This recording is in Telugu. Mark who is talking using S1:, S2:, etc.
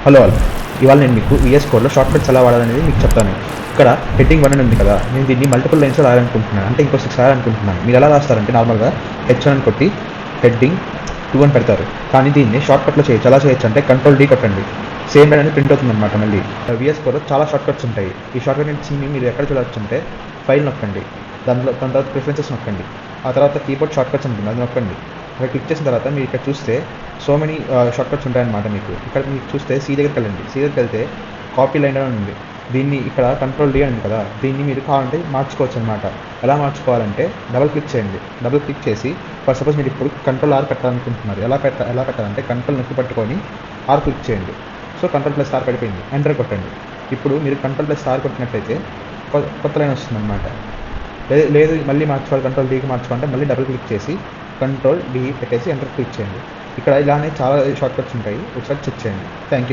S1: హలో ఆల్, ఇవాళ నేను మీకు విఎస్ కోడ్లో షార్ట్ కట్స్ ఎలా వాడాలనేది మీకు చెప్తాను. ఇక్కడ హెడ్డింగ్ 1 అని ఉంది కదా, నేను దీన్ని మల్టిపుల్ లైన్స్లో రాయాలనుకుంటున్నాను, అంటే ఇంకో 6 రాయాలనుకుంటున్నాను. మీరు ఎలా రాస్తారంటే నార్మల్గా H1 అని కొట్టి హెడ్డింగ్ 2 అని పెడతారు. కానీ దీన్ని షార్ట్ కట్లో చేయొచ్చు. ఎలా చేయొచ్చు అంటే కంట్రోల్ D కొట్టండి, సేమ్ అనేది ప్రింట్ అవుతుంది అనమాట. మళ్ళీ విఎస్ కోడ్లో చాలా షార్ట్ కట్స్ ఉంటాయి. ఈ షార్ట్ కట్ నుంచి మీరు ఎక్కడ చూడవచ్చు అంటే ఫైల్ నొక్కండి, దాని తర్వాత ప్రిఫరెన్సెస్ నొక్కండి, ఆ తర్వాత కీబోర్డ్ షార్ట్ కట్స్ ఉంటుంది, అది నొక్కండి. అక్కడ క్లిక్ చేసిన తర్వాత మీరు ఇక్కడ చూస్తే సో మెనీ షార్ట్ కట్స్ ఉంటాయన్నమాట. మీకు ఇక్కడ మీకు చూస్తే సి దగ్గరికి వెళ్ళండి, సి దగ్గరికి వెళ్తే కాపీ లైన్ అని ఉంది, దీన్ని ఇక్కడ కంట్రోల్ D అని ఉంది కదా, దీన్ని మీరు కావాలంటే మార్చుకోవచ్చు అనమాట. ఎలా మార్చుకోవాలంటే డబుల్ క్లిక్ చేయండి, డబుల్ క్లిక్ చేసి ఫర్ సపోజ్ మీరు ఇప్పుడు కంట్రోల్ R పెట్టాలనుకుంటున్నారు. ఎలా పెట్టాలంటే కంట్రోల్ నొక్కి పట్టుకొని R క్లిక్ చేయండి. సో కంట్రోల్+R పడిపోయింది, ఎంటర్ కొట్టండి. ఇప్పుడు మీరు కంట్రోల్+R కొట్టినట్లయితే కొత్త లైన్ వస్తుంది అనమాట. లేదు మళ్ళీ మార్చుకోవాలి, కంట్రోల్ Dకి మార్చుకోవాలంటే మళ్ళీ డబుల్ క్లిక్ చేసి కంట్రోల్ D పెట్టేసి ఎంటర్ క్లిక్ చేయండి. ఇక్కడ ఇలానే చాలా షార్ట్ కట్స్ ఉంటాయి, ఒకసారి చెక్ చేయండి. Thank you.